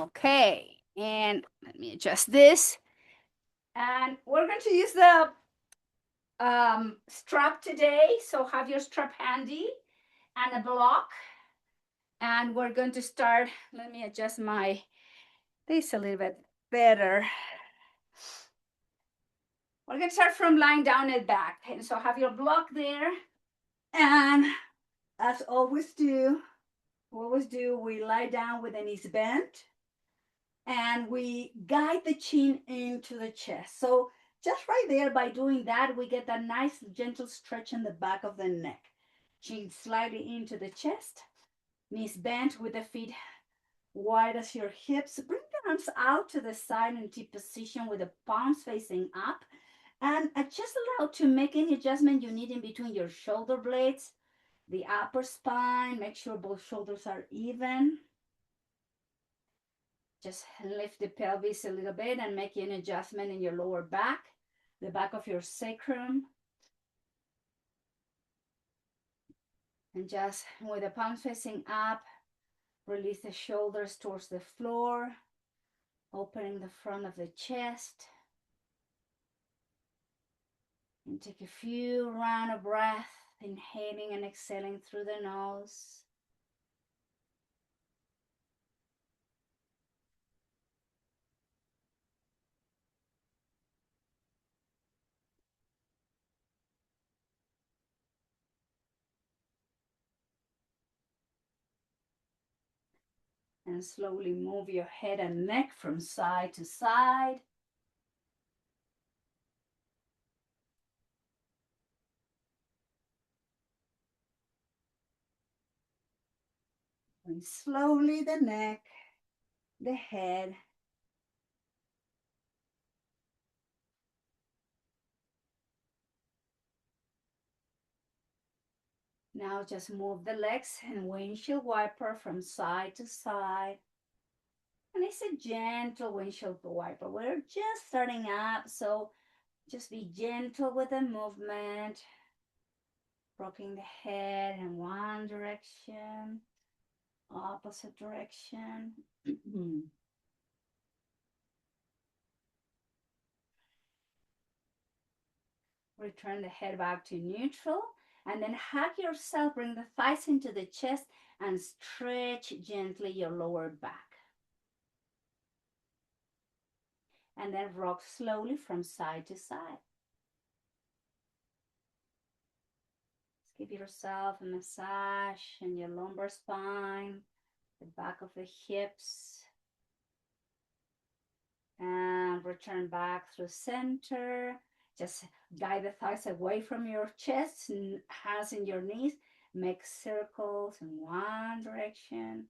Okay, and let me adjust this. And we're going to use the strap today. So have your strap handy and a block. And we're going to start, let me adjust this a little bit better. We're going to start from lying down and back. And so have your block there. And as always do, we lie down with the knees bent. And we guide the chin into the chest. So just right there, by doing that, we get a nice gentle stretch in the back of the neck. Chin slightly into the chest, knees bent with the feet wide as your hips. Bring the arms out to the side in T position with the palms facing up. And just allow to make any adjustment you need in between your shoulder blades, the upper spine. Make sure both shoulders are even. Just lift the pelvis a little bit and make an adjustment in your lower back, the back of your sacrum. And just with the palms facing up, release the shoulders towards the floor, opening the front of the chest. And take a few rounds of breath, inhaling and exhaling through the nose. And slowly move your head and neck from side to side. And slowly the neck, the head. Now just move the legs and windshield wiper from side to side. And it's a gentle windshield wiper. We're just starting up, so just be gentle with the movement. Rocking the head in one direction, opposite direction. Return the head back to neutral. And then hug yourself, bring the thighs into the chest and stretch gently your lower back. And then rock slowly from side to side. Give yourself a massage in your lumbar spine, the back of the hips. And return back through center. Just guide the thighs away from your chest, hands in your knees. Make circles in one direction.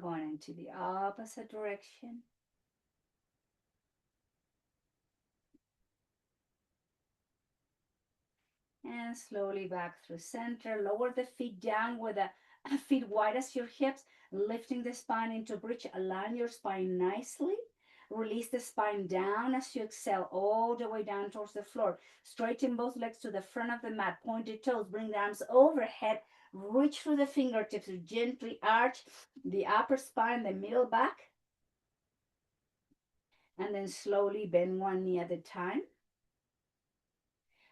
Going into the opposite direction. And slowly back through center. Lower the feet down with the feet wide as your hips, lifting the spine into bridge. Align your spine nicely. Release the spine down as you exhale all the way down towards the floor. Straighten both legs to the front of the mat. Pointed toes. Bring the arms overhead. Reach through the fingertips. Gently arch the upper spine, the middle back. And then slowly bend one knee at a time.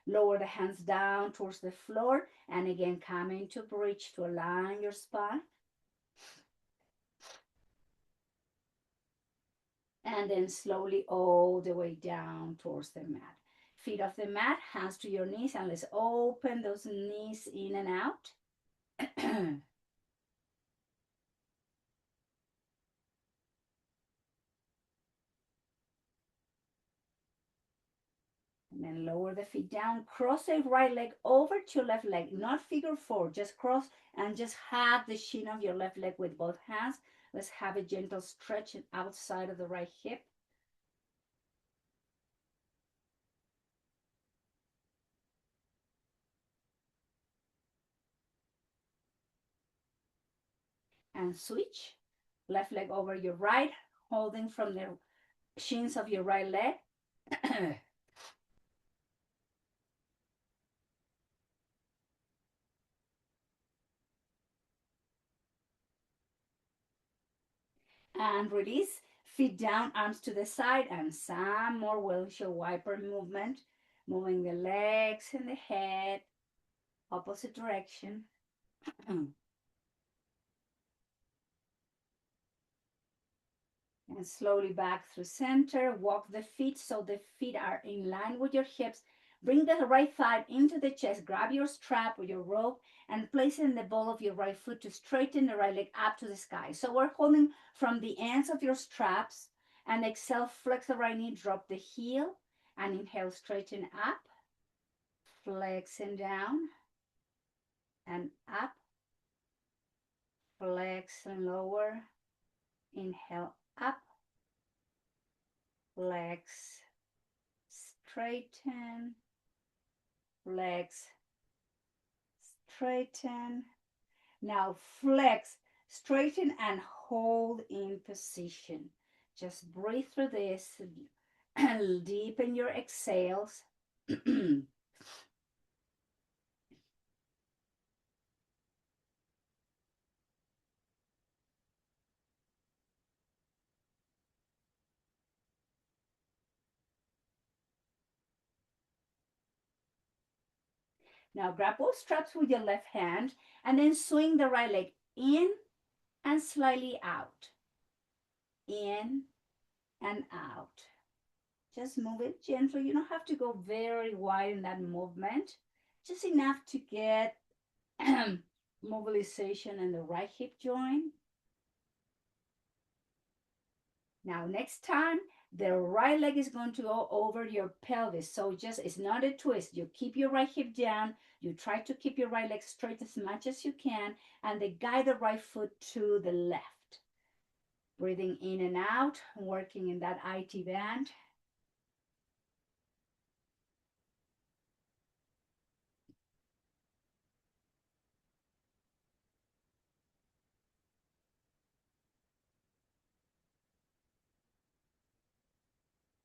Lower the hands down towards the floor. And again, come into bridge to align your spine. And then slowly all the way down towards the mat. Feet off the mat, hands to your knees, and let's open those knees in and out. And then lower the feet down, cross the right leg over to your left leg, not figure four, just cross and just hug the shin of your left leg with both hands. Let's have a gentle stretch outside of the right hip. And switch. Left leg over your right, holding from the shins of your right leg. And release. Feet down, arms to the side, and some more windshield wiper movement, moving the legs and the head, opposite direction. And slowly back through center. Walk the feet so the feet are in line with your hips. Bring the right thigh into the chest. Grab your strap or your rope and place it in the ball of your right foot to straighten the right leg up to the sky. So we're holding from the ends of your straps, and exhale, flex the right knee, drop the heel, and inhale, straighten up, flex and down, and up, flex and lower, inhale, up, flex, straighten, flex, straighten. Now flex, straighten, and hold in position. Just breathe through this and deepen your exhales. Now grab both straps with your left hand and then swing the right leg in and slightly out. In and out. Just move it gently. You don't have to go very wide in that movement. Just enough to get mobilization in the right hip joint. Now, next time, the right leg is going to go over your pelvis. So just, it's not a twist. You keep your right hip down. You try to keep your right leg straight as much as you can. And then guide the right foot to the left. Breathing in and out, working in that IT band.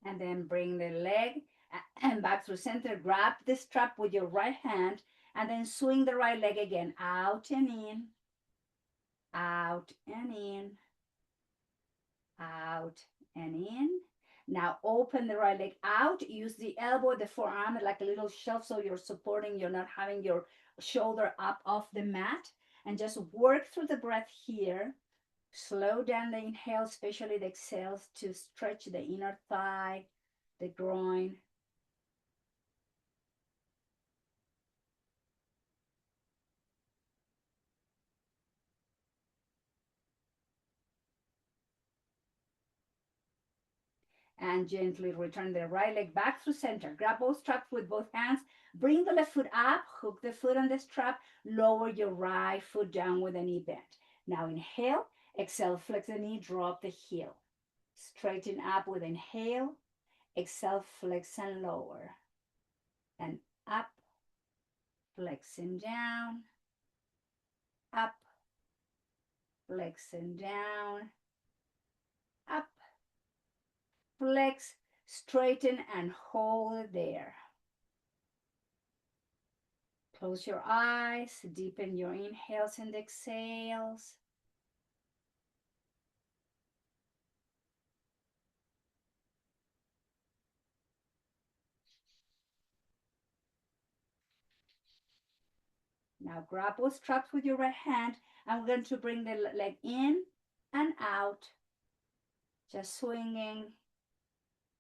And then bring the leg and back through center. Grab the strap with your right hand and then swing the right leg again. Out and in, out and in, out and in. Now open the right leg out. Use the elbow, the forearm like a little shelf so you're supporting, you're not having your shoulder up off the mat. And just work through the breath here. Slow down the inhale, especially the exhales, to stretch the inner thigh, the groin. And gently return the right leg back through center. Grab both straps with both hands. Bring the left foot up, hook the foot on the strap, lower your right foot down with the knee bent. Now inhale, exhale, flex the knee, drop the heel. Straighten up with inhale, exhale, flex and lower. And up, flex and down, up, flex and down, up, flex, straighten, and hold it there. Close your eyes, deepen your inhales and exhales. Now grab both straps with your right hand. I'm going to bring the leg in and out, just swinging.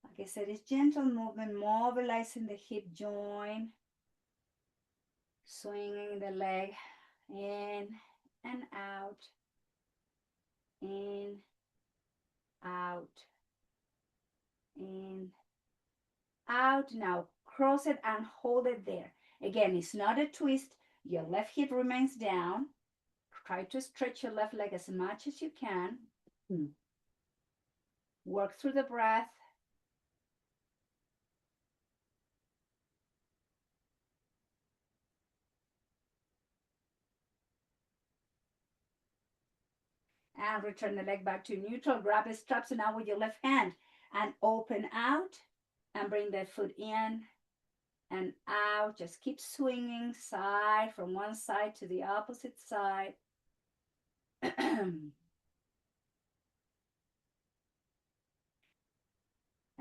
Like I said, it's gentle movement, mobilizing the hip joint, swinging the leg in and out, in, out, in, out. Now cross it and hold it there. Again, it's not a twist. Your left hip remains down. Try to stretch your left leg as much as you can. Work through the breath. And return the leg back to neutral. Grab the straps now with your left hand and open out and bring the foot in and out. Just keep swinging side from one side to the opposite side.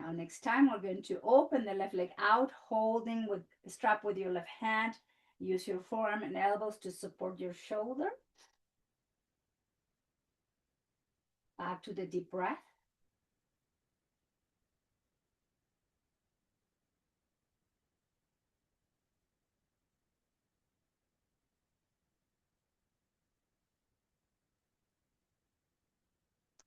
Now, next time we're going to open the left leg out, holding with strap with your left hand. Use your forearm and elbows to support your shoulder. Back to the deep breath.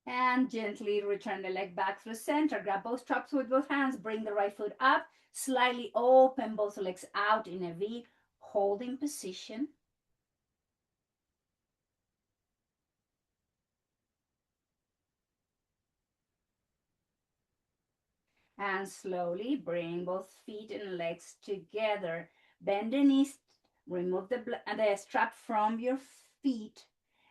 And gently return the leg back through center. Grab both straps with both hands. Bring the right foot up. Slightly open both legs out in a V, holding position. And slowly bring both feet and legs together. Bend the knees. Remove the strap from your feet.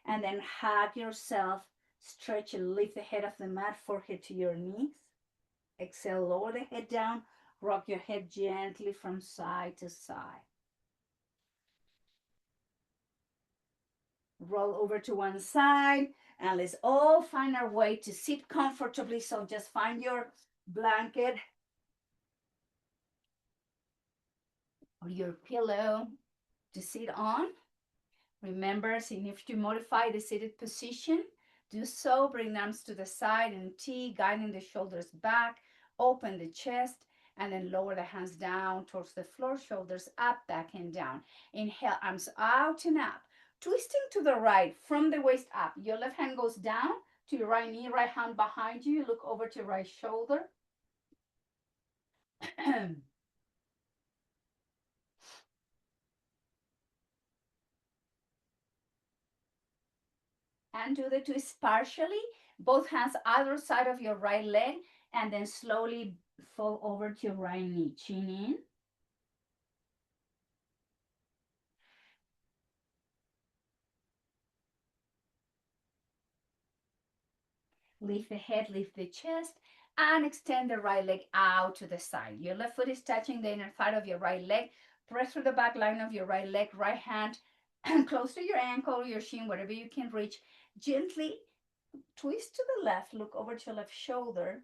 And then hug yourself. Stretch and lift the head of the mat, forehead to your knees. Exhale, lower the head down. Rock your head gently from side to side. Roll over to one side, and let's all find our way to sit comfortably. So just find your blanket or your pillow to sit on. Remember, if you modify the seated position, do so. Bring the arms to the side in T, guiding the shoulders back. Open the chest, and then lower the hands down towards the floor, shoulders up, back and down. Inhale, arms out and up. Twisting to the right from the waist up. Your left hand goes down to your right knee, right hand behind you. Look over to your right shoulder. And do the twist partially. Both hands either side of your right leg, and then slowly fall over to your right knee. Chin in. Lift the head, lift the chest, and extend the right leg out to the side. Your left foot is touching the inner thigh of your right leg. Press through the back line of your right leg, right hand close to your ankle, your shin, wherever you can reach. Gently twist to the left, look over to your left shoulder.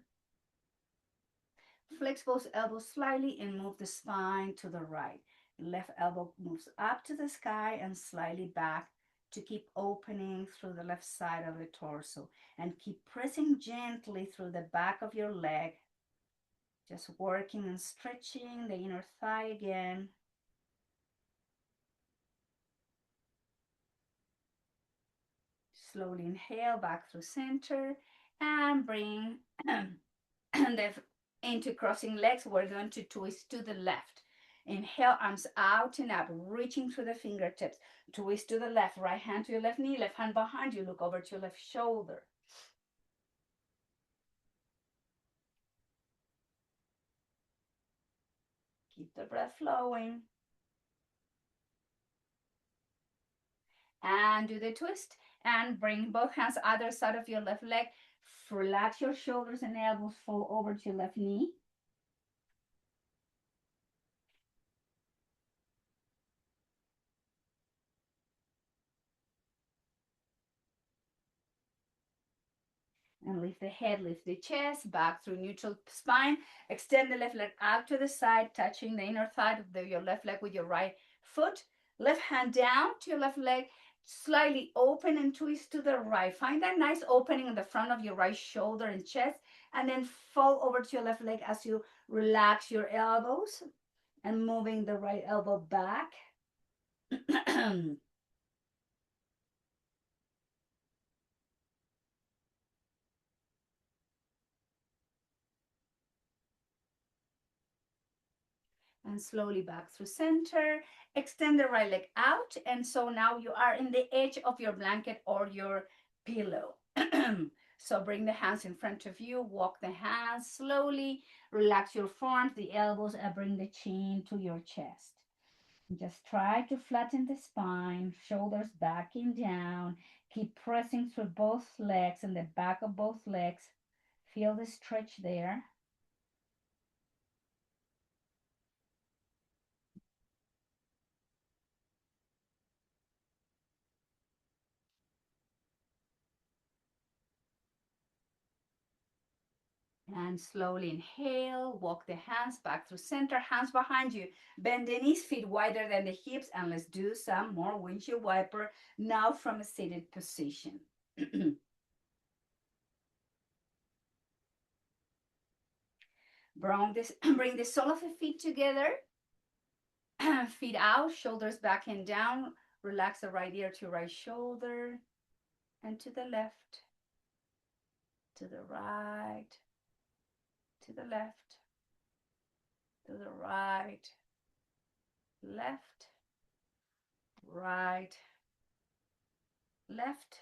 Flex both elbows slightly and move the spine to the right. Left elbow moves up to the sky and slightly back to keep opening through the left side of the torso, and keep pressing gently through the back of your leg. Just working and stretching the inner thigh again. Slowly inhale back through center and bring into crossing legs. We're going to twist to the left. Inhale, arms out and up, reaching through the fingertips. Twist to the left, right hand to your left knee, left hand behind you. Look over to your left shoulder. Keep the breath flowing. And do the twist. And bring both hands either side of your left leg. Relax your shoulders and elbows, fall over to your left knee. And lift the head, lift the chest, back through neutral spine. Extend the left leg out to the side, touching the inner thigh of your left leg with your right foot. Left hand down to your left leg, slightly open and twist to the right. Find that nice opening in the front of your right shoulder and chest, and then fall over to your left leg as you relax your elbows and moving the right elbow back. And slowly back through center. Extend the right leg out. And so now you are in the edge of your blanket or your pillow. So bring the hands in front of you. Walk the hands slowly. Relax your forearms, the elbows, and bring the chin to your chest. Just try to flatten the spine, shoulders backing down. Keep pressing through both legs and the back of both legs. Feel the stretch there. And slowly inhale, walk the hands back through center, hands behind you. Bend the knees, feet wider than the hips, and let's do some more windshield wiper now from a seated position. Bring the sole of the feet together, feet out, shoulders back and down. Relax the right ear to right shoulder, and to the left, to the right, to the left, to the right, left, right, left,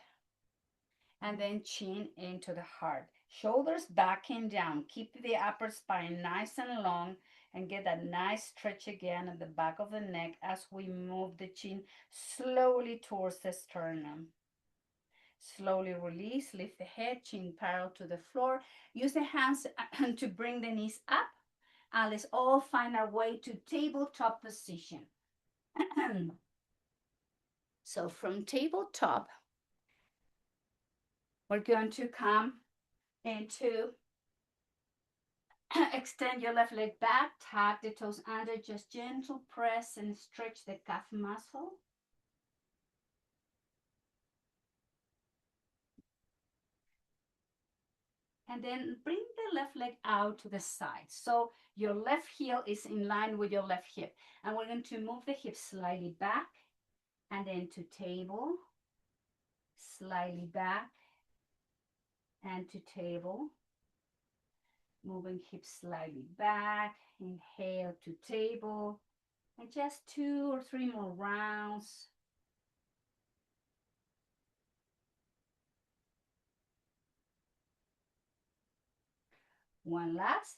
and then chin into the heart. Shoulders back and down. Keep the upper spine nice and long and get that nice stretch again at the back of the neck as we move the chin slowly towards the sternum. Slowly release, lift the head, chin parallel to the floor. Use the hands to bring the knees up, and let's all find our way to tabletop position. So from tabletop, we're going to come into extend your left leg back, tuck the toes under, just gentle press and stretch the calf muscle. And then bring the left leg out to the side. So your left heel is in line with your left hip. And we're going to move the hips slightly back and then to table, slightly back and to table. Moving hips slightly back, inhale to table, and just 2 or 3 more rounds. One last.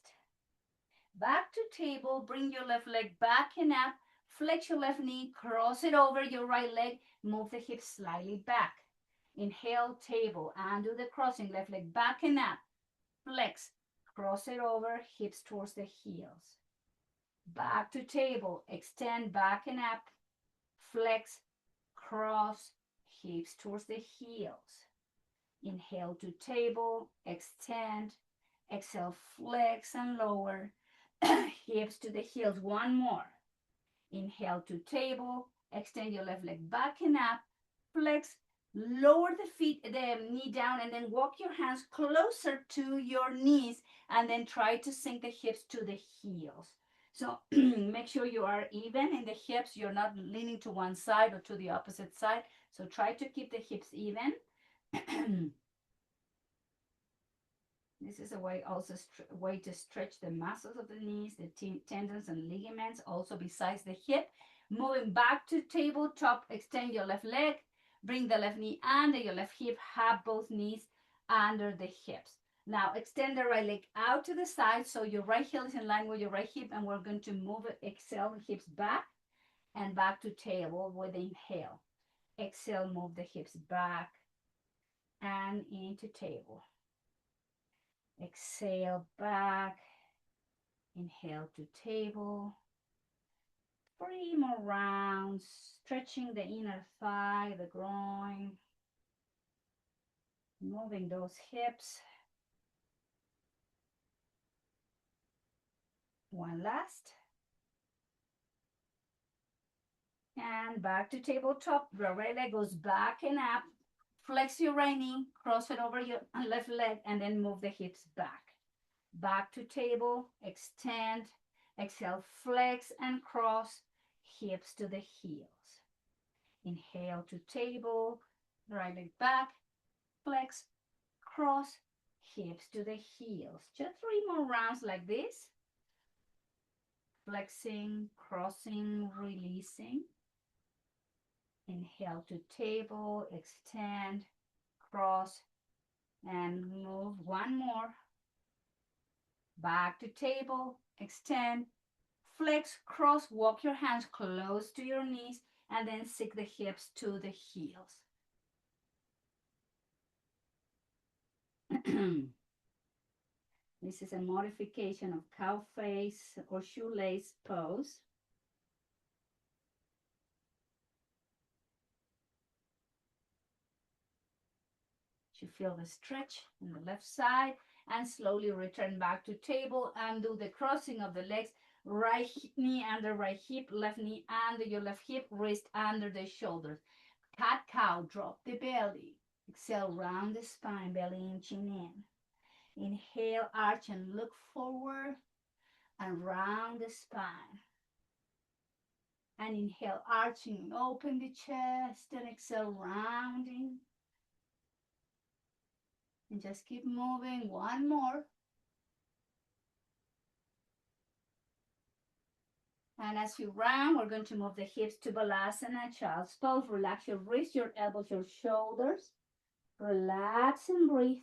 Back to table, bring your left leg back and up, flex your left knee, cross it over your right leg, move the hips slightly back. Inhale, table, and do the crossing, left leg back and up, flex, cross it over, hips towards the heels. Back to table, extend back and up, flex, cross, hips towards the heels. Inhale to table, extend, exhale, flex and lower, hips to the heels. One more. Inhale to table, extend your left leg back and up, flex, lower the knee down, and then walk your hands closer to your knees, and then try to sink the hips to the heels. So make sure you are even in the hips. You're not leaning to one side or to the opposite side. So try to keep the hips even. This is a way way to stretch the muscles of the knees, the tendons and ligaments, also besides the hip. Moving back to tabletop, extend your left leg, bring the left knee under your left hip, have both knees under the hips. Now extend the right leg out to the side so your right heel is in line with your right hip, and we're going to move it, exhale, hips back and back to table with the inhale. Exhale, move the hips back and into table. Exhale back, inhale to table. 3 more rounds, stretching the inner thigh, the groin, moving those hips. One last. And back to tabletop. The right leg goes back and up. Flex your right knee, cross it over your left leg, and then move the hips back. Back to table, extend, exhale, flex and cross, hips to the heels. Inhale to table, right leg back, flex, cross, hips to the heels. Just 3 more rounds like this. Flexing, crossing, releasing. Inhale to table, extend, cross, and move. One more. Back to table, extend, flex, cross, walk your hands close to your knees, and then sink the hips to the heels. This is a modification of cow face or shoelace pose. You feel the stretch on the left side. and slowly return back to table and do the crossing of the legs. Right knee under right hip, left knee under your left hip, wrist under the shoulders. Cat cow, drop the belly. Exhale, round the spine, belly inching in. Inhale, arch and look forward and round the spine. And inhale, arching, open the chest, and exhale, rounding. And just keep moving, one more. And as you round, we're going to move the hips to Balasana, child's pose. Relax your wrists, your elbows, your shoulders. Relax and breathe.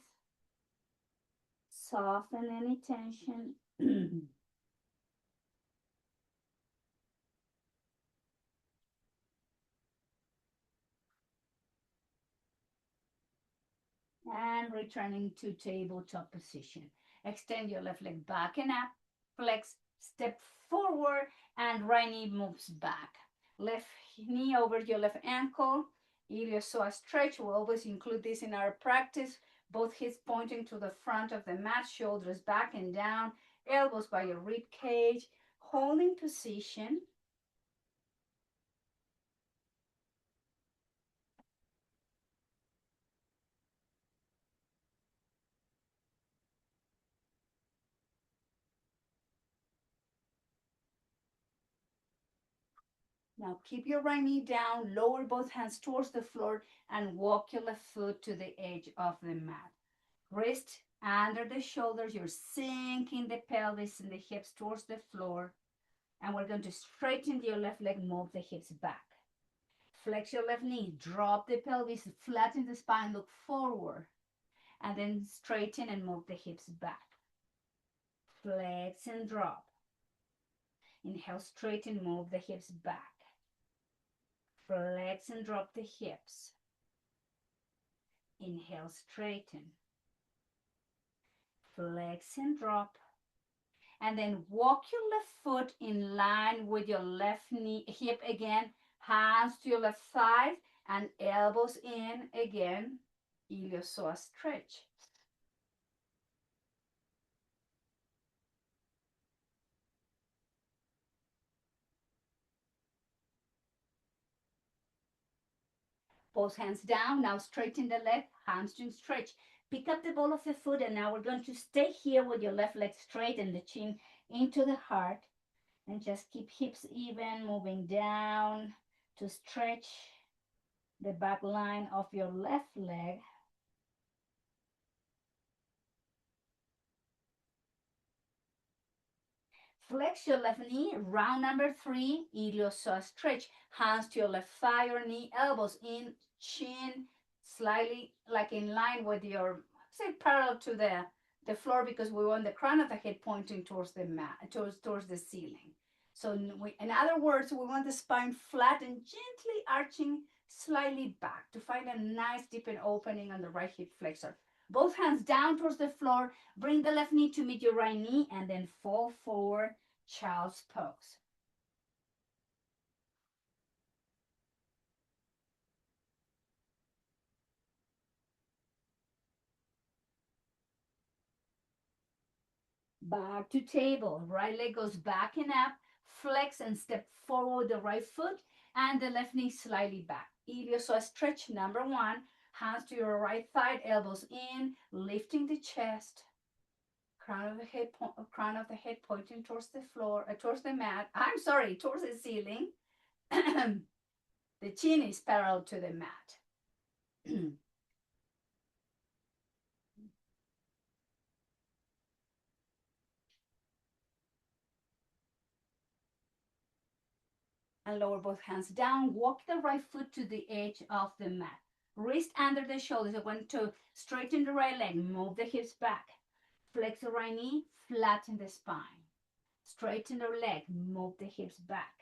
Soften any tension. And returning to tabletop position. Extend your left leg back and up. Flex, step forward, and right knee moves back. Left knee over your left ankle. Iliopsoas stretch. We'll always include this in our practice. Both hips pointing to the front of the mat, shoulders back and down, elbows by your rib cage. Holding position. Now keep your right knee down, lower both hands towards the floor, and walk your left foot to the edge of the mat. Wrist under the shoulders, you're sinking the pelvis and the hips towards the floor. And we're going to straighten your left leg, move the hips back. Flex your left knee, drop the pelvis, flatten the spine, look forward. And then straighten and move the hips back. Flex and drop. Inhale, straighten, move the hips back. Flex and drop the hips. Inhale, straighten. Flex and drop. And then walk your left foot in line with your left knee, hip again. Hands to your left thigh and elbows in again. Iliopsoas stretch. Both hands down. Now straighten the leg, hamstring stretch. Pick up the ball of the foot, and now we're going to stay here with your left leg straight and the chin into the heart. And just keep hips even, moving down to stretch the back line of your left leg. Flex your left knee, round number 3, iliopsoas stretch. Hands to your left thigh or knee, elbows in, chin slightly like in line with your, say parallel to the floor, because we want the crown of the head pointing towards the mat, towards the ceiling. So in other words, we want the spine flat and gently arching slightly back to find a nice deep opening on the right hip flexor. Both hands down towards the floor. Bring the left knee to meet your right knee and then fall forward, child's pose. Back to table. Right leg goes back and up. Flex and step forward the right foot and the left knee slightly back. Iliopsoas stretch number 1. Hands to your right thigh, elbows in, lifting the chest. Crown of the head pointing towards the floor, towards the mat. I'm sorry, towards the ceiling. The chin is parallel to the mat. And lower both hands down. Walk the right foot to the edge of the mat. Wrist under the shoulders. I want to straighten the right leg. Move the hips back. Flex the right knee. Flatten the spine. Straighten the leg. Move the hips back.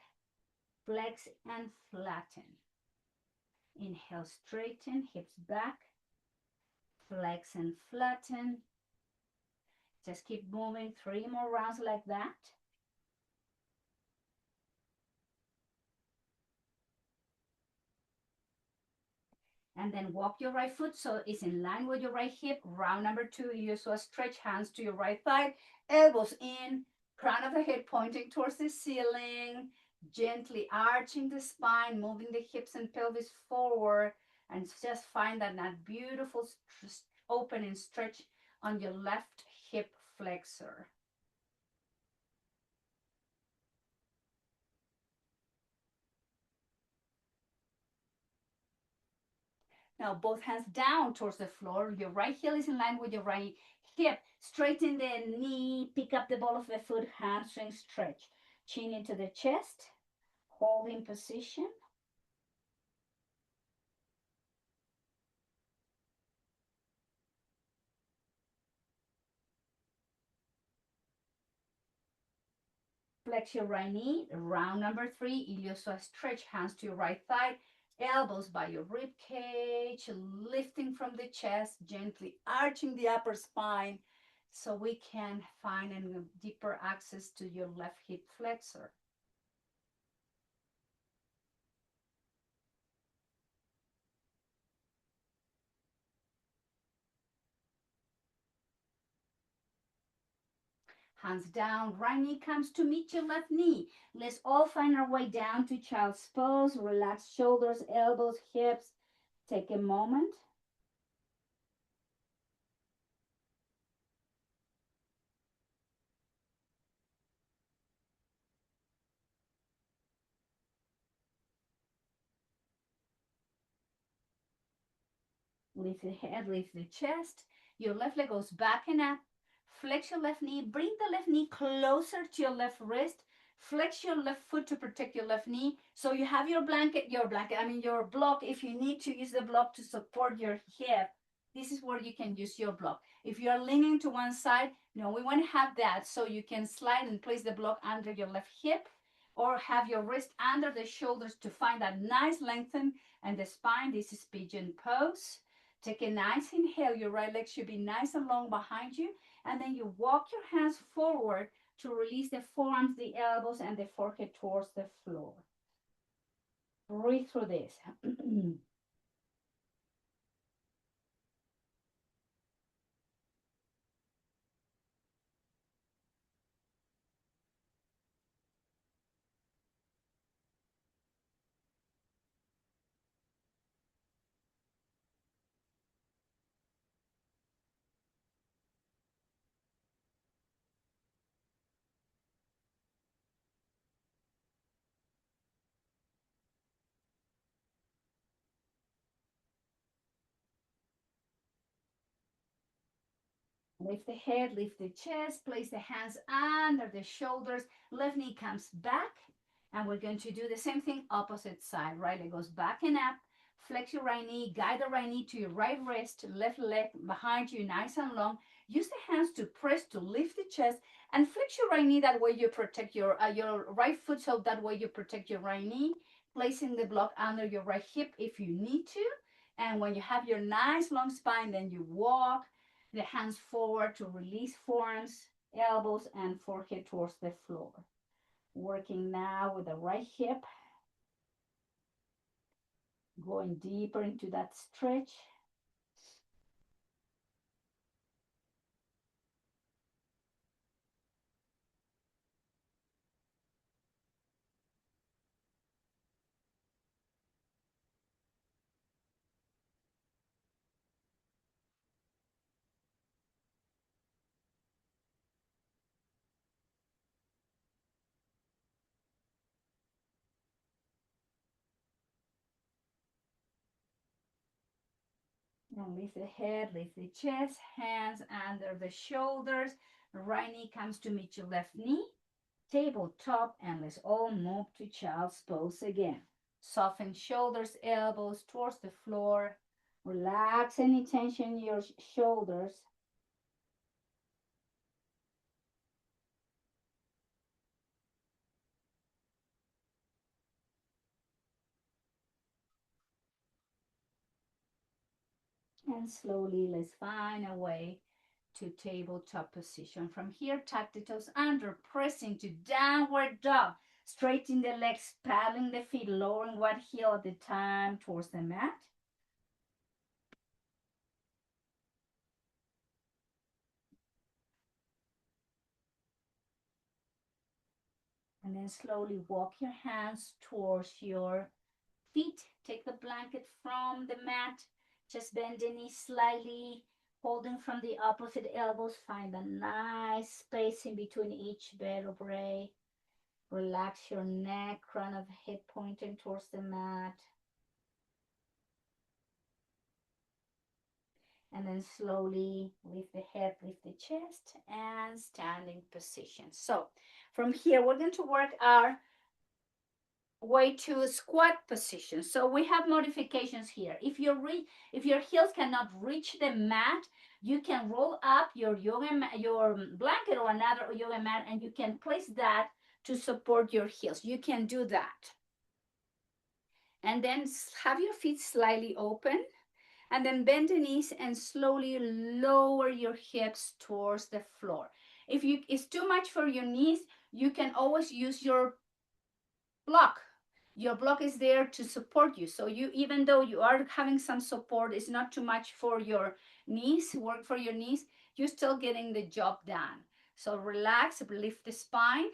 Flex and flatten. Inhale, straighten, hips back. Flex and flatten. Just keep moving. 3 more rounds like that. And then walk your right foot so it's in line with your right hip. Round number 2, you so stretch hands to your right thigh, elbows in, crown of the head pointing towards the ceiling, gently arching the spine, moving the hips and pelvis forward, and just find that beautiful open and stretch on your left hip flexor. Now both hands down towards the floor. Your right heel is in line with your right hip. Straighten the knee, pick up the ball of the foot, hamstring stretch. Chin into the chest, hold in position. Flex your right knee. Round number 3, Ilioso stretch, hands to your right thigh, elbows by your rib cage, lifting from the chest, gently arching the upper spine so we can find a deeper access to your left hip flexor. Hands down, right knee comes to meet your left knee. Let's all find our way down to child's pose. Relax shoulders, elbows, hips. Take a moment. Lift the head, lift the chest. Your left leg goes back and up. Flex your left knee. Bring the left knee closer to your left wrist. Flex your left foot to protect your left knee. So you have your your block. If you need to use the block to support your hip, this is where you can use your block. If you're leaning to one side, no, we want to have that so you can slide and place the block under your left hip, or have your wrist under the shoulders to find that nice lengthen and the spine. This is pigeon pose. Take a nice inhale. Your right leg should be nice and long behind you. And then you walk your hands forward to release the forearms, the elbows, and the forehead towards the floor. Breathe through this. Lift the head, lift the chest, place the hands under the shoulders. Left knee comes back. And we're going to do the same thing opposite side. Right leg goes back and up. Flex your right knee, guide the right knee to your right wrist, left leg behind you, nice and long. Use the hands to press to lift the chest and flex your right knee. That way you protect your right foot, so that way you protect your right knee. Placing the block under your right hip if you need to. And when you have your nice long spine, then you walk the hands forward to release forearms, elbows, and forehead towards the floor. Working now with the right hip, going deeper into that stretch. And lift the head, lift the chest, hands under the shoulders. Right knee comes to meet your left knee. Tabletop, and let's all move to child's pose again. Soften shoulders, elbows towards the floor. Relax any tension in your shoulders. And slowly let's find a way to tabletop position. From here, tuck the toes under, pressing to downward dog. Straighten the legs, paddling the feet, lowering one heel at a time towards the mat. And then slowly walk your hands towards your feet. Take the blanket from the mat. Just bend the knees slightly, holding from the opposite elbows. Find a nice space in between each vertebrae. Relax your neck, crown of the head pointing towards the mat. And then slowly lift the head, lift the chest, and standing position. So from here, we're going to work our way to squat position. So we have modifications here. If your heels cannot reach the mat, you can roll up your your blanket or another yoga mat, and you can place that to support your heels. You can do that. And then have your feet slightly open. And then bend the knees and slowly lower your hips towards the floor. If it's too much for your knees, you can always use your block. Your block is there to support you. So even though you are having some support, it's not too much for your knees, work for your knees, you're still getting the job done. So relax, lift the spine.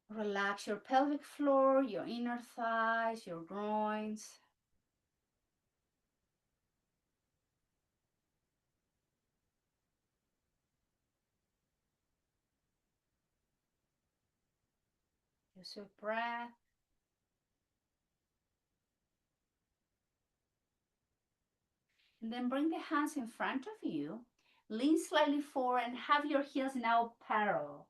Relax your pelvic floor, your inner thighs, your groins. Use your breath. And then bring the hands in front of you. Lean slightly forward and have your heels now parallel.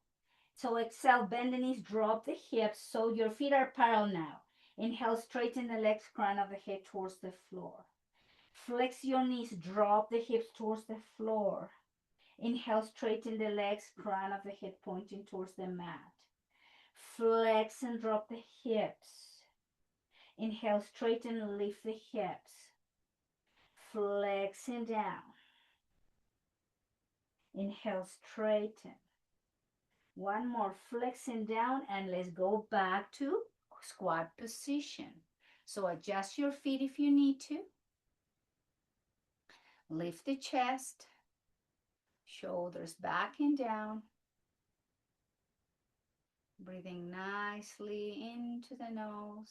So exhale, bend the knees, drop the hips so your feet are parallel now. Inhale, straighten the legs, crown of the head towards the floor. Flex your knees, drop the hips towards the floor. Inhale, straighten the legs, crown of the head pointing towards the mat. Flex and drop the hips. Inhale, straighten and lift the hips. Flexing down. Inhale, straighten. One more, flexing down, and let's go back to squat position. So adjust your feet if you need to. Lift the chest, shoulders back and down. Breathing nicely into the nose.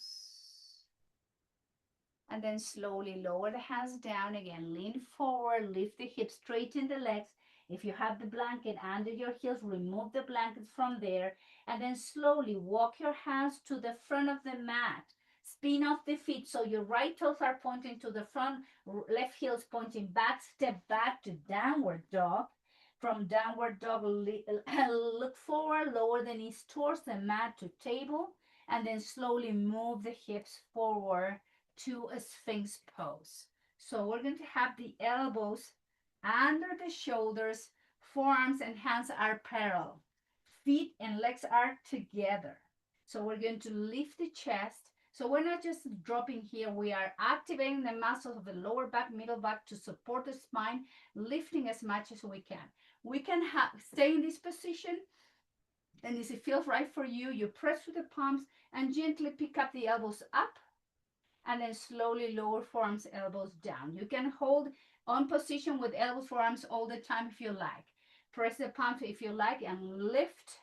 And then slowly lower the hands down again. Lean forward, lift the hips, straighten the legs. If you have the blanket under your heels, remove the blankets from there. And then slowly walk your hands to the front of the mat. Spin off the feet so your right toes are pointing to the front, left heels pointing back. Step back to downward dog. From downward dog, look forward, lower the knees towards the mat to table. And then slowly move the hips forward to a Sphinx pose. So we're going to have the elbows under the shoulders, forearms and hands are parallel. Feet and legs are together. So we're going to lift the chest. So we're not just dropping here, we are activating the muscles of the lower back, middle back to support the spine, lifting as much as we can. We can stay in this position, and if it feels right for you, you press with the palms and gently pick up the elbows up and then slowly lower forearms, elbows down. You can hold on position with elbows, forearms all the time if you like. Press the palms if you like and lift,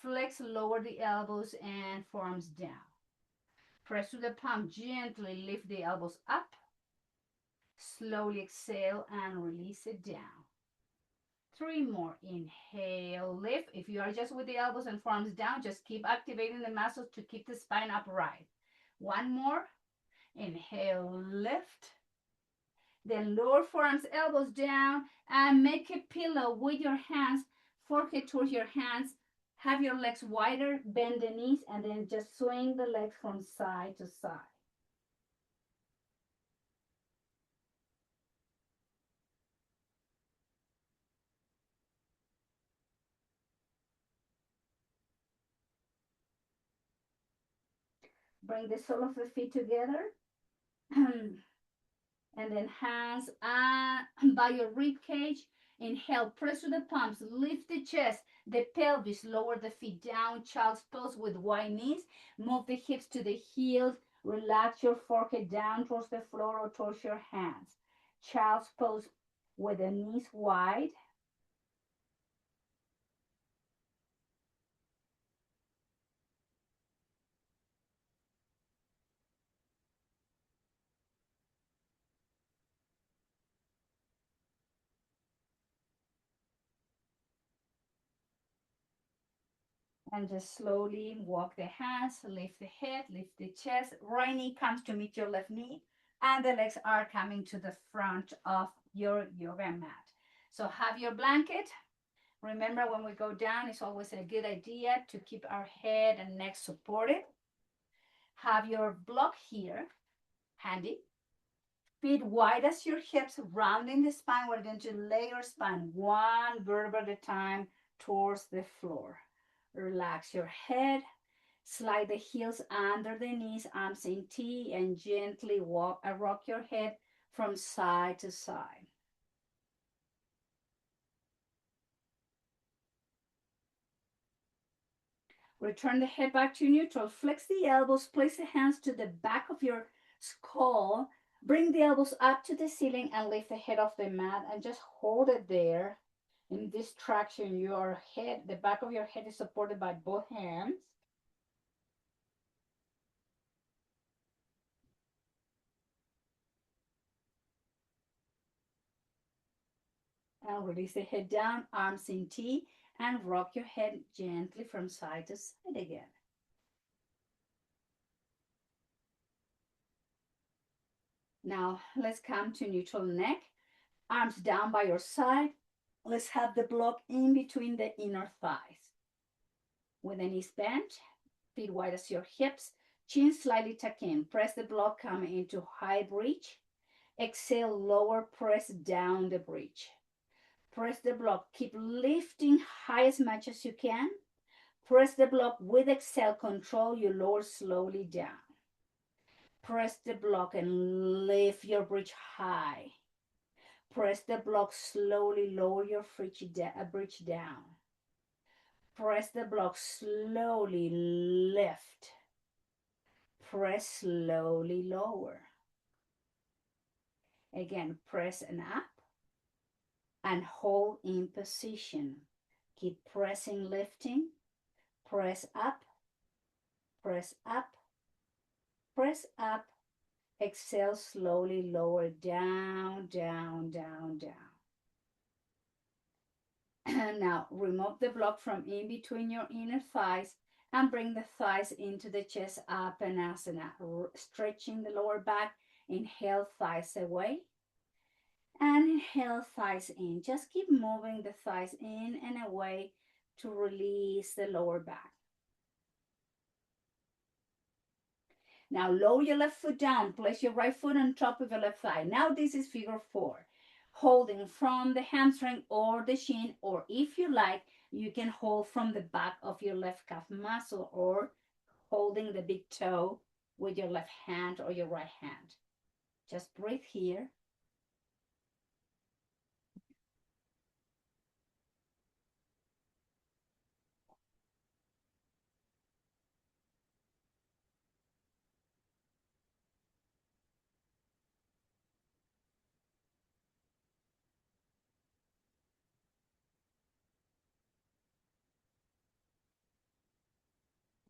flex, lower the elbows and forearms down. Press to the palm, gently lift the elbows up. Slowly exhale and release it down. 3 more. Inhale, lift. If you are just with the elbows and forearms down, just keep activating the muscles to keep the spine upright. 1 more. Inhale, lift. Then lower forearms, elbows down, and make a pillow with your hands, forehead towards your hands. Have your legs wider, bend the knees, and then just swing the legs from side to side. Bring the sole of the feet together. And then hands by your rib cage. Inhale, press to the palms, lift the chest, the pelvis, lower the feet down, child's pose with wide knees. Move the hips to the heels, relax your forehead down towards the floor or towards your hands. Child's pose with the knees wide. And just slowly walk the hands, lift the head, lift the chest. Right knee comes to meet your left knee, and the legs are coming to the front of your yoga mat. So have your blanket. Remember, when we go down, it's always a good idea to keep our head and neck supported. Have your block here handy. Feet wide as your hips, rounding the spine. We're going to lay your spine one vertebra at a time towards the floor. Relax your head. Slide the heels under the knees, arms in T, and gently rock your head from side to side. Return the head back to neutral. Flex the elbows. Place the hands to the back of your skull. Bring the elbows up to the ceiling and lift the head off the mat and just hold it there. In this traction, your head, the back of your head is supported by both hands. And release the head down, arms in T, and rock your head gently from side to side again. Now let's come to neutral neck, arms down by your side. Let's have the block in between the inner thighs. With the knees bent, feet wide as your hips, chin slightly tuck in. Press the block, come into high bridge. Exhale, lower, press down the bridge. Press the block, keep lifting high as much as you can. Press the block with exhale, control you lower slowly down. Press the block and lift your bridge high. Press the block, slowly lower your bridge down. Press the block, slowly lift. Press slowly lower. Again, press and up and hold in position. Keep pressing, lifting. Press up, press up, press up. Exhale, slowly lower down, down, down, down. Now remove the block from in between your inner thighs and bring the thighs into the chest, up and asana, stretching the lower back. Inhale, thighs away, and inhale, thighs in. Just keep moving the thighs in and away to release the lower back. Now lower your left foot down. Place your right foot on top of your left thigh. Now this is figure 4. Holding from the hamstring or the shin, or if you like, you can hold from the back of your left calf muscle, or holding the big toe with your left hand or your right hand. Just breathe here.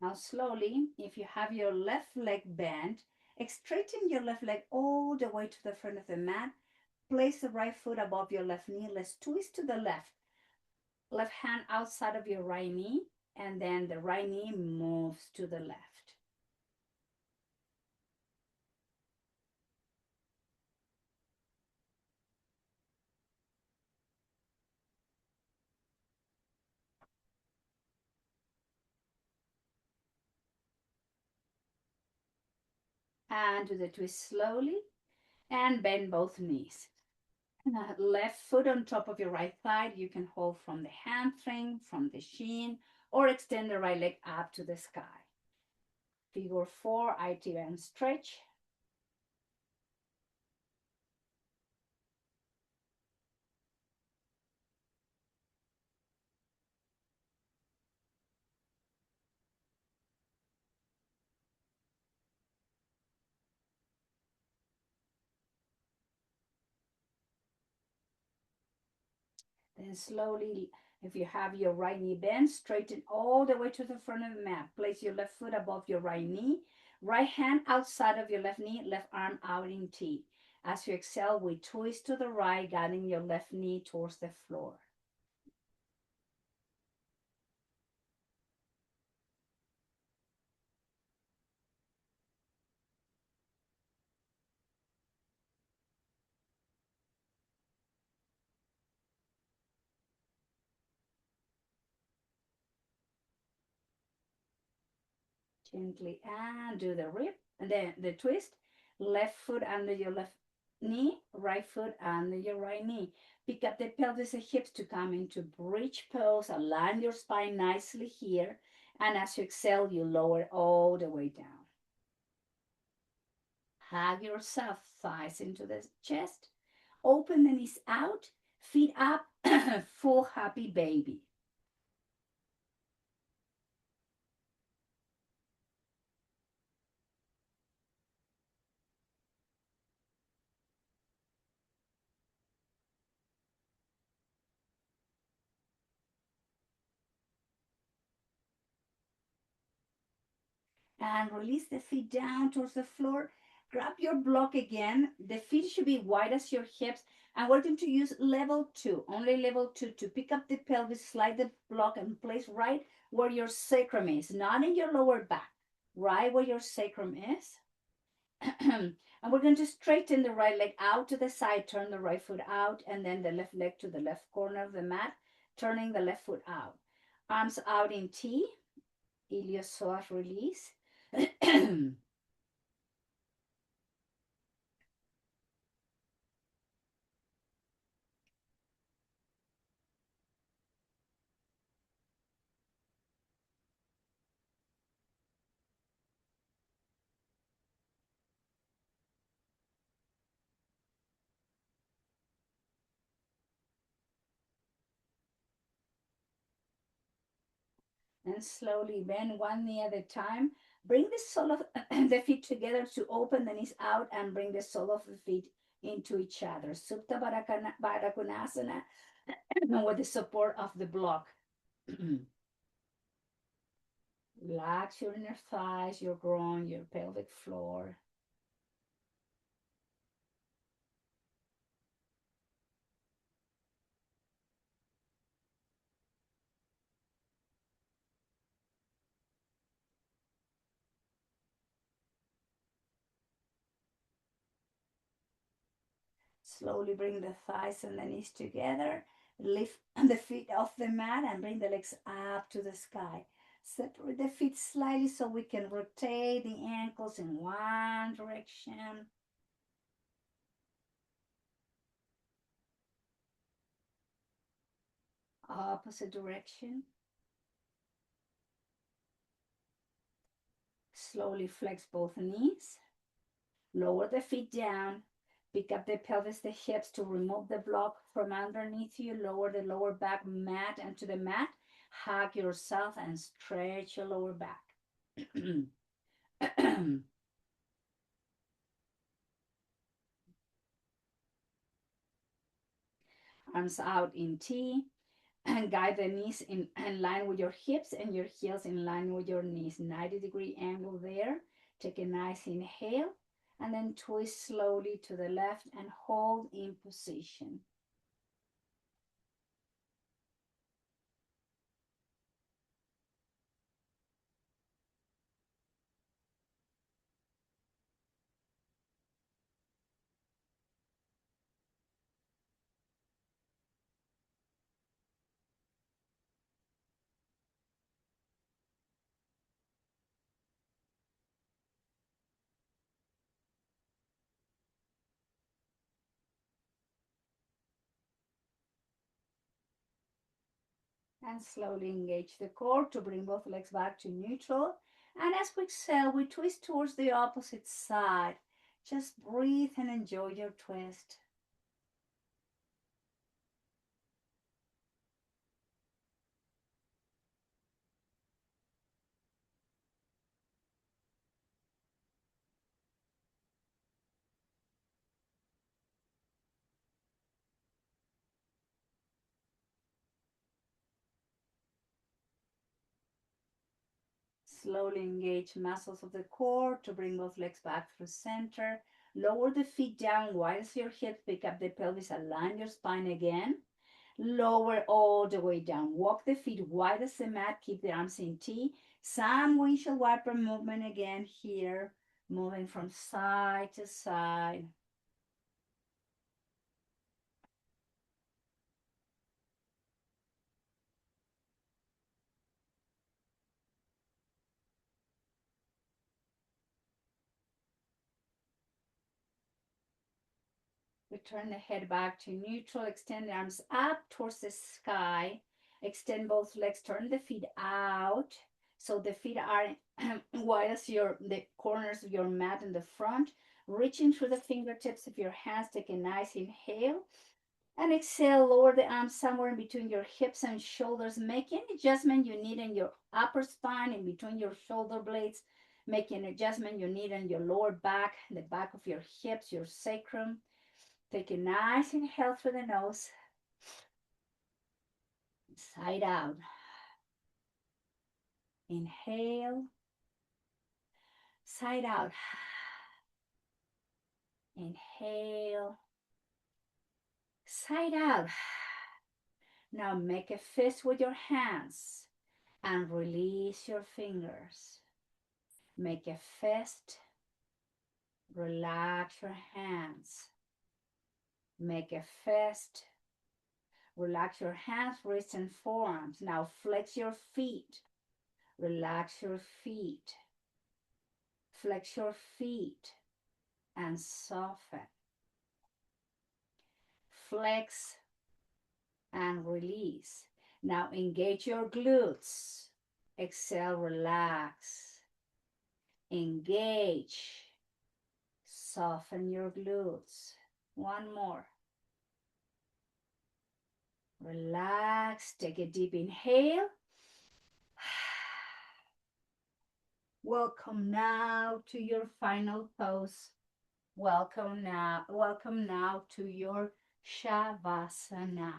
Now slowly, if you have your left leg bent, straighten your left leg all the way to the front of the mat. Place the right foot above your left knee. Let's twist to the left. Left hand outside of your right knee, and then the right knee moves to the left. And do the twist slowly and bend both knees. Left foot on top of your right thigh. You can hold from the hamstring, from the shin, or extend the right leg up to the sky. Figure 4, IT band stretch. Then slowly, if you have your right knee bent, straighten all the way to the front of the mat. Place your left foot above your right knee. Right hand outside of your left knee, left arm out in T. As you exhale, we twist to the right, guiding your left knee towards the floor. Gently, and do the rip, and then the twist. Left foot under your left knee, right foot under your right knee. Pick up the pelvis and hips to come into bridge pose. Align your spine nicely here. And as you exhale, you lower all the way down. Hug yourself, thighs into the chest. Open the knees out, feet up, full happy baby. And release the feet down towards the floor. Grab your block again. The feet should be wide as your hips. And we're going to use level 2, only level 2, to pick up the pelvis, slide the block, and place right where your sacrum is, not in your lower back, right where your sacrum is. And we're going to straighten the right leg out to the side, turn the right foot out, and then the left leg to the left corner of the mat, turning the left foot out. Arms out in T, iliopsoas release. And slowly bend one knee at a time. Bring the sole of the feet together to open the knees out and bring the sole of the feet into each other. Supta Baddha Konasana with the support of the block. Relax your inner thighs, your groin, your pelvic floor. Slowly bring the thighs and the knees together. Lift the feet off the mat and bring the legs up to the sky. Separate the feet slightly so we can rotate the ankles in one direction. Opposite direction. Slowly flex both knees. Lower the feet down. Pick up the pelvis, the hips to remove the block from underneath you. Lower the lower back mat onto the mat. Hug yourself and stretch your lower back. Arms out in T. And guide the knees in line with your hips and your heels in line with your knees. 90-degree angle there. Take a nice inhale and then twist slowly to the left and hold in position. And slowly engage the core to bring both legs back to neutral. And as we exhale, we twist towards the opposite side. Just breathe and enjoy your twist. Slowly engage muscles of the core to bring both legs back through center. Lower the feet down, widen your hips, pick up the pelvis, align your spine again. Lower all the way down. Walk the feet wide as the mat, keep the arms in T. Some windshield wiper movement again here, moving from side to side. turn the head back to neutral. Extend the arms up towards the sky. Extend both legs. Turn the feet out. So the feet are wide as the corners of your mat in the front. Reaching through the fingertips of your hands. Take a nice inhale. And exhale, lower the arms somewhere in between your hips and shoulders. Make any adjustment you need in your upper spine, in between your shoulder blades. Make an adjustment you need in your lower back, the back of your hips, your sacrum. Take a nice inhale through the nose. Side out. Inhale. Side out. Inhale. Side out. Now make a fist with your hands and release your fingers. Make a fist. Relax your hands. Make a fist. Relax your hands, wrists, and forearms. Now flex your feet. Relax your feet. Flex your feet and soften. Flex and release. Now engage your glutes. Exhale, relax. Engage. Soften your glutes. One more. Relax. Take a deep inhale. Welcome now to your final pose. Welcome now to your Shavasana.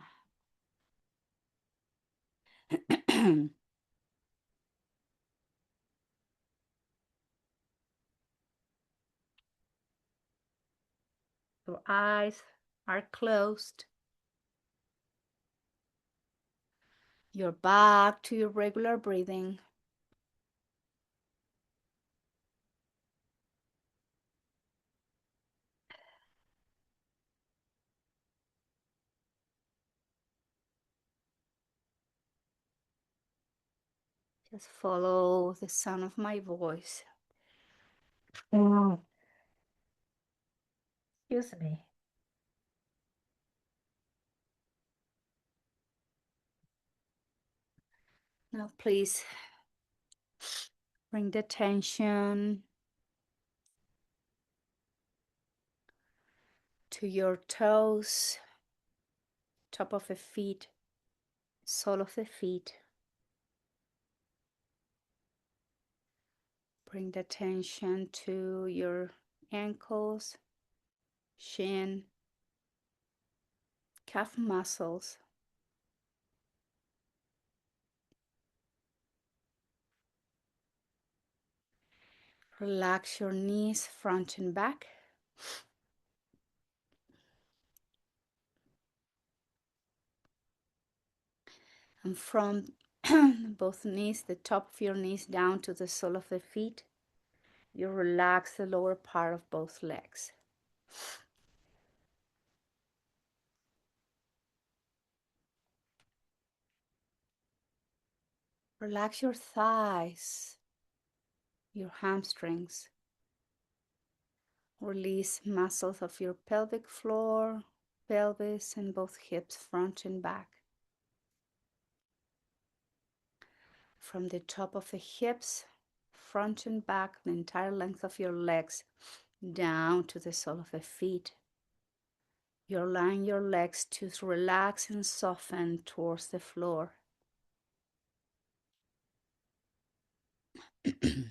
Your eyes are closed. You're back to your regular breathing. Just follow the sound of my voice. Excuse me. Now, please bring the attention to your toes, top of the feet, sole of the feet. Bring the attention to your ankles, shin, calf muscles. Relax your knees, front and back. And from both knees, the top of your knees down to the sole of the feet, you relax the lower part of both legs. Relax your thighs, your hamstrings. Release muscles of your pelvic floor, pelvis, and both hips, front and back. From the top of the hips, front and back, the entire length of your legs, down to the sole of the feet. You're allowing your legs to relax and soften towards the floor. Bring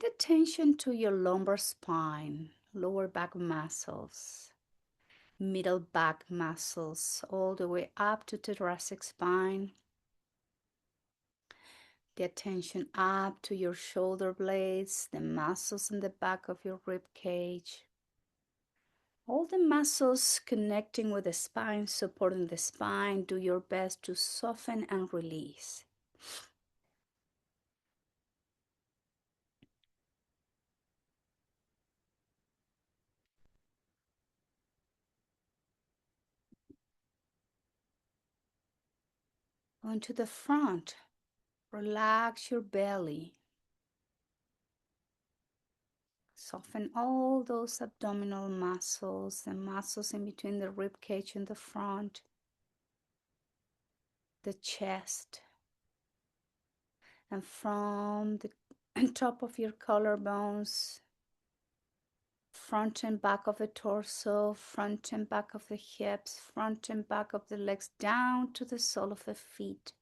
the attention to your lumbar spine, lower back muscles, middle back muscles, all the way up to the thoracic spine. The attention up to your shoulder blades, the muscles in the back of your rib cage. All the muscles connecting with the spine, supporting the spine. Do your best to soften and release. Going to the front, relax your belly. Soften all those abdominal muscles, the muscles in between the rib cage and the front, the chest, and from the top of your collarbones, front and back of the torso, front and back of the hips, front and back of the legs, down to the sole of the feet.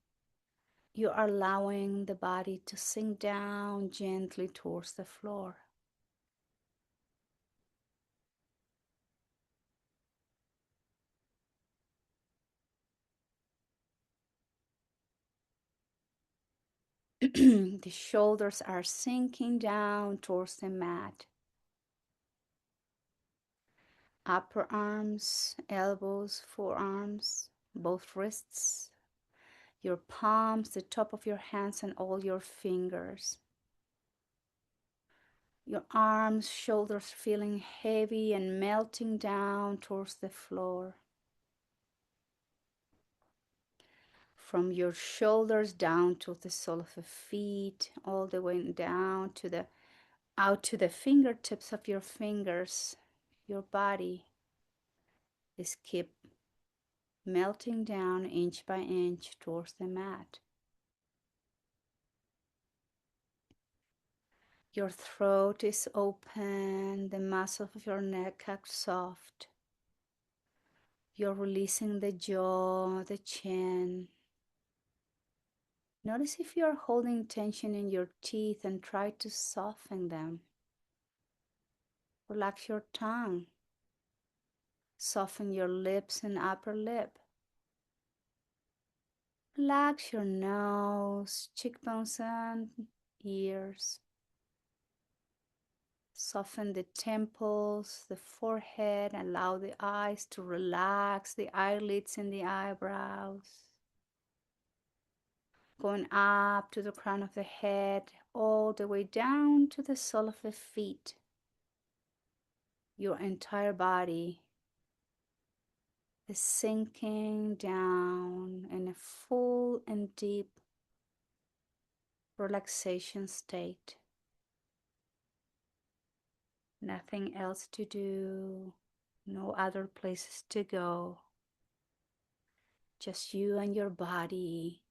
You are allowing the body to sink down gently towards the floor. The shoulders are sinking down towards the mat. Upper arms, elbows, forearms, both wrists, your palms, the top of your hands, and all your fingers. Your arms, shoulders feeling heavy and melting down towards the floor. From your shoulders down to the sole of the feet, all the way down to the out to the fingertips of your fingers. Your body is keep melting down inch by inch towards the mat. Your throat is open, the muscles of your neck are soft. You're releasing the jaw, the chin. Notice if you're holding tension in your teeth and try to soften them. Relax your tongue. Soften your lips and upper lip. Relax your nose, cheekbones, and ears. Soften the temples, the forehead. Allow the eyes to relax, the eyelids and the eyebrows. Going up to the crown of the head, all the way down to the sole of the feet. Your entire body is sinking down in a full and deep relaxation state. Nothing else to do, no other places to go. Just you and your body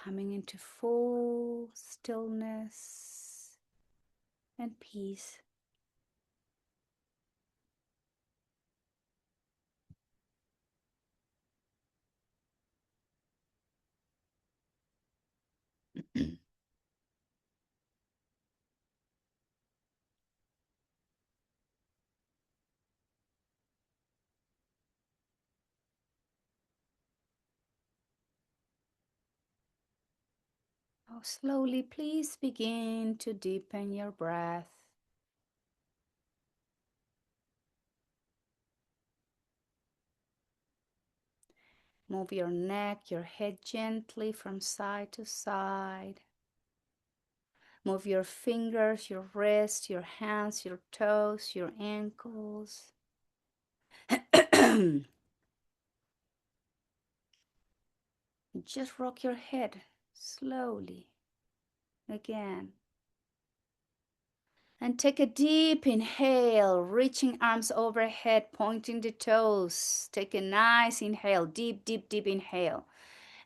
coming into full stillness and peace. Oh, slowly, please begin to deepen your breath. Move your neck, your head gently from side to side. Move your fingers, your wrists, your hands, your toes, your ankles. Just rock your head slowly again. And take a deep inhale, reaching arms overhead, pointing the toes. Take a nice inhale, deep, deep, deep inhale.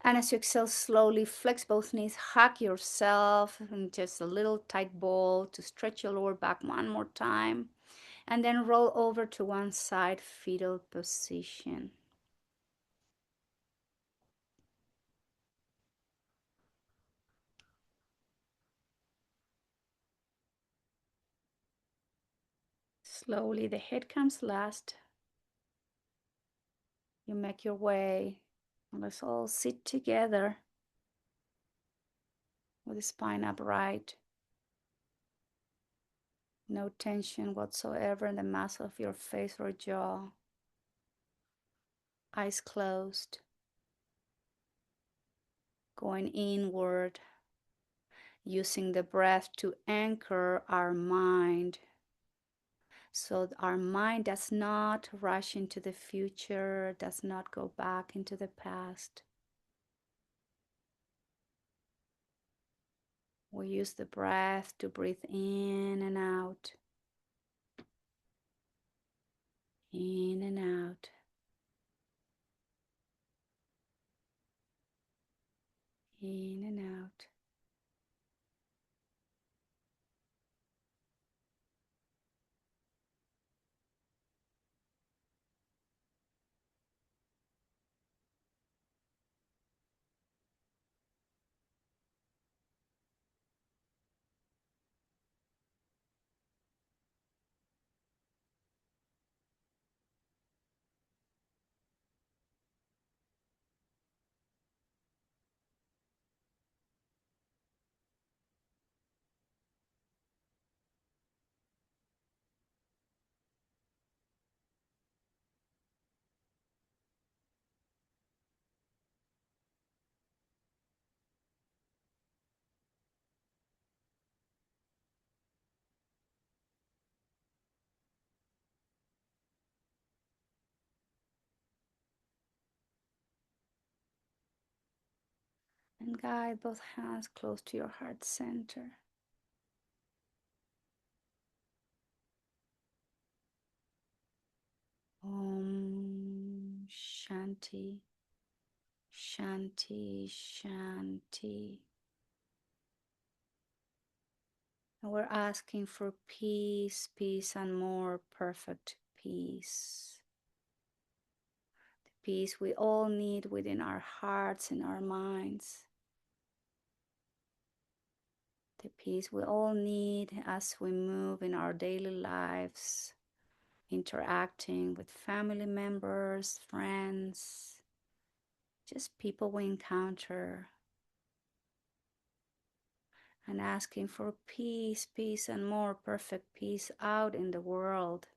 And as you exhale, slowly flex both knees, hug yourself in just a little tight ball to stretch your lower back one more time. And then roll over to one side, fetal position. Slowly, the head comes last. You make your way. Let's all sit together with the spine upright. No tension whatsoever in the muscle of your face or jaw. Eyes closed. Going inward. Using the breath to anchor our mind. So our mind does not rush into the future, does not go back into the past. We use the breath to breathe in and out, in and out, in and out. And guide both hands close to your heart center. Om Shanti, Shanti, Shanti. And we're asking for peace, peace, and more perfect peace. The peace we all need within our hearts and our minds. The peace we all need as we move in our daily lives, interacting with family members, friends, just people we encounter, and asking for peace, peace, and more perfect peace out in the world.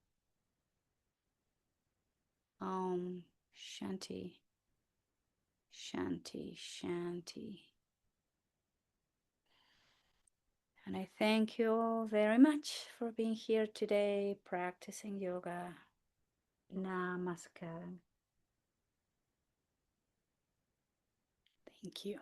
Om Shanti, Shanti, Shanti. And I thank you all very much for being here today, practicing yoga. Namaskar. Thank you.